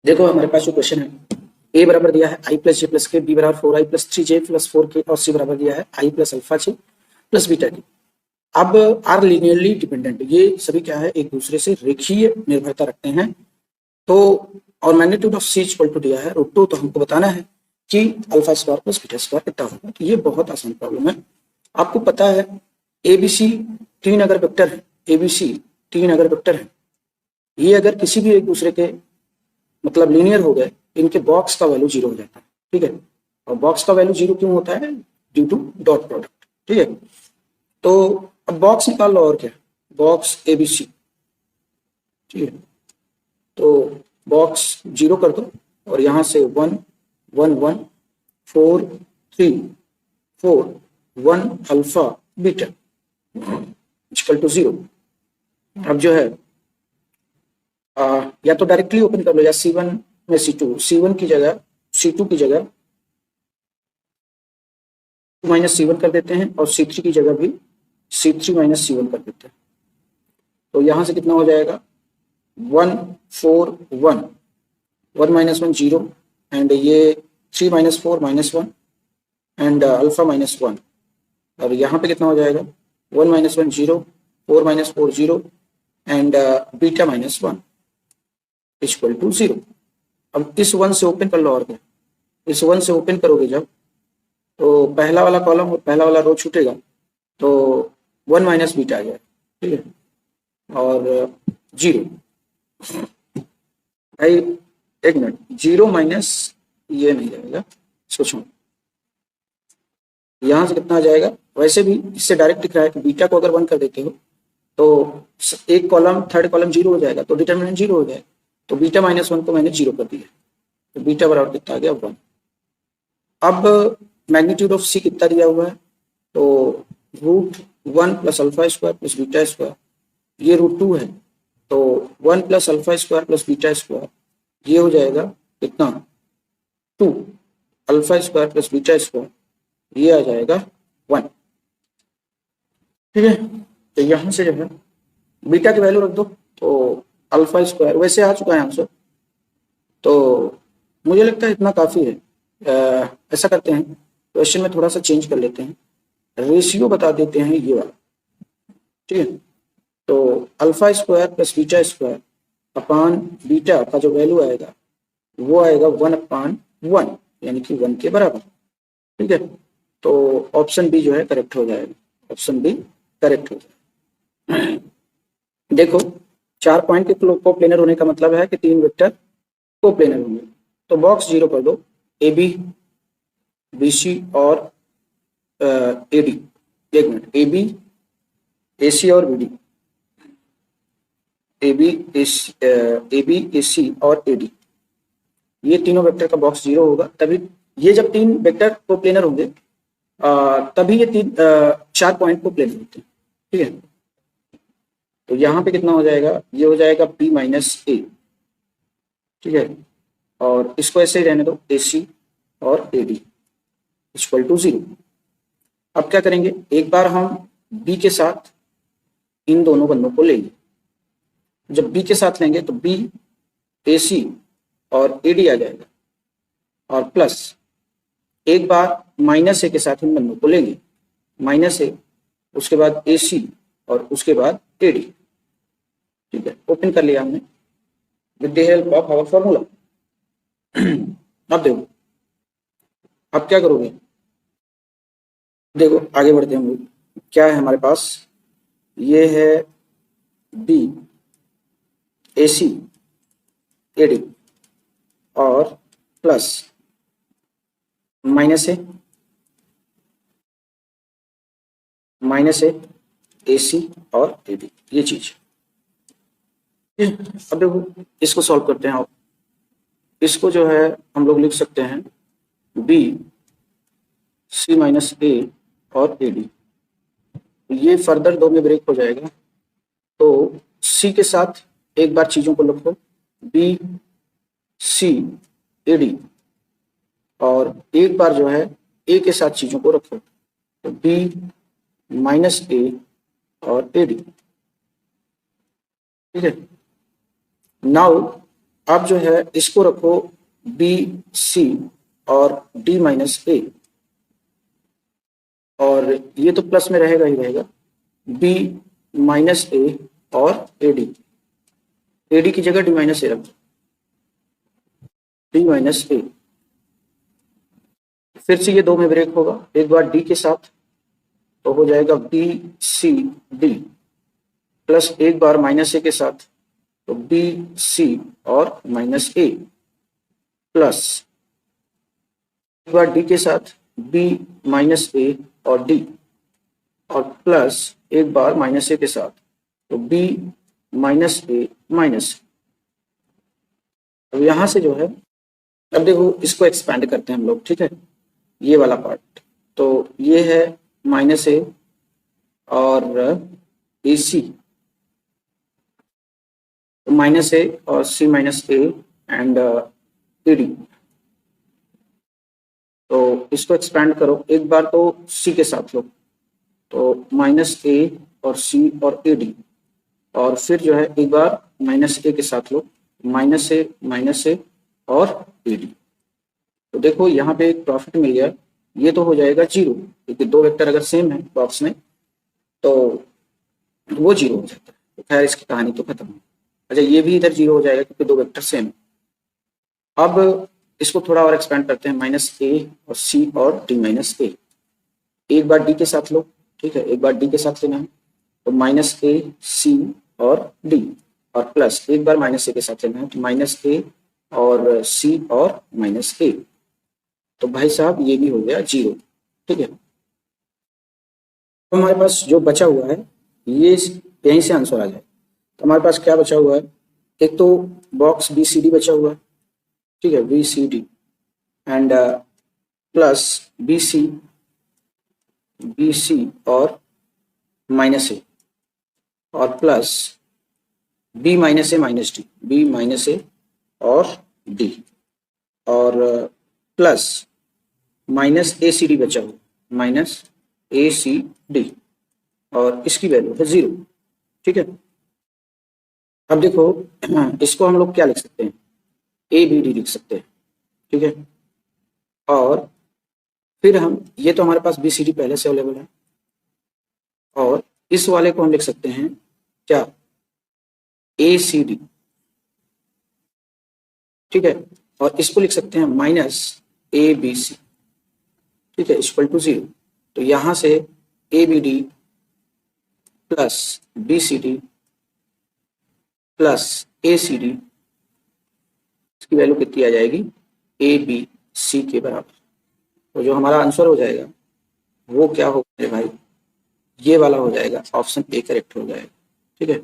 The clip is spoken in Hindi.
देखो हमारे पास जो क्वेश्चन है, ए बराबर दिया है आई प्लस जे प्लस के, बी बराबर 4i plus 3j plus 4k और सी बराबर दिया है I plus alpha J plus beta K. अब आर लीनियरली डिपेंडेंट, ये सभी क्या है, एक दूसरे से रेखीय निर्भरता रखते हैं। तो और magnitude of C equal to दिया है √2, तो हमको बताना है कि alpha square plus beta square कितना होगा। तो ये बहुत आसान प्रॉब्लम है। आपको पता है एबीसी तीन अगर वेक्टर है, एबीसी तीन अगर वेक्टर है, ये अगर किसी भी एक दूसरे के मतलब लीनियर हो गए, इनके बॉक्स का वैल्यू 0 हो जाता है। ठीक है, और बॉक्स का वैल्यू 0 क्यों होता है? Due to dot product. ठीक है, तो अब बॉक्स निकाल लो, और क्या, बॉक्स एबीसी। ठीक है, तो बॉक्स 0 कर दो और यहां से 1 1 1 4 3 4 1 अल्फा बीटा इक्वल टू 0। अब जो है या तो डायरेक्टली ओपन कर लो, या C1 में C1 की जगह C2 की जगह -C1 कर देते हैं, और C3 की जगह भी C3 -C1 कर देते हैं। तो यहां से कितना हो जाएगा? 1 4 1 1 -1 0, एंड ये 3 -4 -1 एंड अल्फा -1। और यहाँ पे कितना हो जाएगा? 1 -1 0 4 -4 0 एंड बीटा -1 इक्वल टू 0। अब इस 1 से ओपन कर लो, और क्या, इस 1 से ओपन करोगे जब, तो पहला वाला कॉलम और पहला वाला रो छूटेगा, तो 1 माइनस बीटा आ जाएगा। ठीक है, और 0, भाई एक मिनट, 0 माइनस ये नहीं रहेगा, इसको छोड़, यहां से कितना आ जाएगा? वैसे भी इससे डायरेक्ट दिख रहा है कि बीटा को अगर 1 कर देते हो तो एक कॉलम थर्ड कॉलम 0 हो जाएगा, तो डिटरमिनेंट 0 हो जाएगा। तो बीटा -1 को मैंने 0 कर दिया, तो बीटा बराबर कितना आ गया? 1। अब मैग्नीट्यूड ऑफ सी कितना दिया हुआ है? तो √1 plus alpha square plus beta square, ये √2 है, तो 1 plus alpha square plus beta square, ये हो जाएगा कितना? 2 alpha square plus beta square, ये आ जाएगा 1। ठीक है, तो यहां से जो है बीटा की वैल्यू रख दो, तो अल्फा स्क्वायर वैसे आ चुका है आंसर, तो मुझे लगता है इतना काफी है। ऐसा करते हैं, क्वेश्चन में थोड़ा सा चेंज कर लेते हैं, रेशियो बता देते हैं ये वाला। ठीक है, तो alpha square plus beta square upon beta का जो वैल्यू आएगा वो आएगा 1/1, यानी कि 1 के बराबर। ठीक है, तो ऑप्शन बी जो है करेक्ट हो जाएगा, ऑप्शन बी करेक्ट हो जाएगा। देखो 4 पॉइंट के कोप्लेनर होने का मतलब है कि 3 वेक्टर कोप्लेनर होंगे। तो बॉक्स 0 कर दो, ए बी बी सी और ए डी, एक minute, A B A C और B D, A B A C और ए डी, ये तीनों वेक्टर का बॉक्स 0 होगा। तभी ये जब 3 वेक्टर कोप्लेनर होंगे तभी ये 4 पॉइंट कोप्लेनर होते हैं। ठीक है, तो यहाँ पे कितना हो जाएगा? ये हो जाएगा B माइनस ए। ठीक है, और इसको ऐसे ही रहने दो, ए सी और ए डी इक्वल टू 0। अब क्या करेंगे, एक बार हम B के साथ इन दोनों बंदों को लेंगे। जब B के साथ लेंगे तो B ए सी और ए डी आ जाएगा, और प्लस एक बार -a के साथ इन बंदों को लेंगे, -a, उसके बाद ए सी और उसके बाद ए डी। ठीक है, ओपन कर लिया हमने with the help of our formula. अब देखो, अब क्या करोगे, देखो आगे बढ़ते हैं हम लोग। क्या है हमारे पास? ये है B A C A D और प्लस -a ए सी और ए डी, ये चीज। अब देखो इसको सॉल्व करते हैं। इसको जो है हम लोग लिख सकते हैं बी सी माइनस ए और ए डी, ये फर्दर 2 में ब्रेक हो जाएगा। तो सी के साथ एक बार चीजों को लिखो, बी सी ए डी, और एक बार जो है ए के साथ चीजों को रखो, तो बी माइनस ए और ए डी। ठीक है, नाउ अब जो है इसको रखो बी सी और डी माइनस ए, और ये तो प्लस में रहेगा ही रहेगा, बी माइनस ए और एडी, एडी की जगह डी माइनस ए रख दो, डी माइनस ए। फिर से ये दो में ब्रेक होगा, एक बार डी के साथ तो हो जाएगा बी सी डी, प्लस एक बार माइनस ए के साथ तो बी सी और माइनस ए, प्लस एक बार डी के साथ बी माइनस ए और डी, और प्लस एक बार माइनस ए के साथ तो बी माइनस ए माइनस। अब यहां से जो है, अब देखो इसको एक्सपेंड करते हैं हम लोग, ठीक है, ये वाला पार्ट, तो ये है माइनस ए और ए सी, माइनस ए और C minus A and A D. तो इसको एक्सपेंड करो, एक बार तो सी के साथ लो तो माइनस ए और सी और ए डी, और फिर जो है एक बार माइनस ए के साथ लो, माइनस ए और ए डी। तो देखो यहाँ पे एक प्रॉफिट मिल गया, ये तो हो जाएगा जीरो, क्योंकि दो वेक्टर अगर सेम है बॉक्स में तो वो जीरो हो जाता है। तो खैर इसकी कहानी तो खत्म है। अच्छा, ये भी इधर जीरो हो जाएगा क्योंकि दो वेक्टर सेम है। अब इसको थोड़ा और एक्सपेंड करते हैं, माइनस ए और सी और डी माइनस ए, एक बार डी के साथ लो, ठीक है, एक बार डी के साथ लेना है तो माइनस ए सी और डी, और प्लस एक बार माइनस ए के साथ लेना है तो माइनस ए और सी और माइनस ए। तो भाई साहब ये भी हो गया जीरो, ठीक है। तो हमारे पास जो बचा हुआ है ये यहीं से आंसर आ जाए। तो हमारे पास क्या बचा हुआ है, एक तो बॉक्स बी सी डी बचा हुआ है, ठीक है, B C D and plus B C और माइनस ए, और plus B minus A minus D, B minus A और डी, और plus minus A C D बचा हुआ, माइनस ए सी डी, और इसकी वैल्यू है जीरो, ठीक है। अब देखो इसको हम लोग क्या लिख सकते हैं, ए बी डी लिख सकते हैं, ठीक है। और फिर हम, ये तो हमारे पास बी सी डी पहले से अवेलेबल है, और इस वाले को हम लिख सकते हैं क्या, ए सी डी, ठीक है, और इसको लिख सकते हैं माइनस ए बी सी, ठीक है, इक्वल टू जीरो। तो यहां से A B D plus B C D plus A C D, इसकी वैल्यू कितनी आ जाएगी, ए बी सी के बराबर। तो जो हमारा आंसर हो जाएगा वो क्या होगा भाई, ये वाला हो जाएगा, ऑप्शन ए करेक्ट हो जाएगा, ठीक है।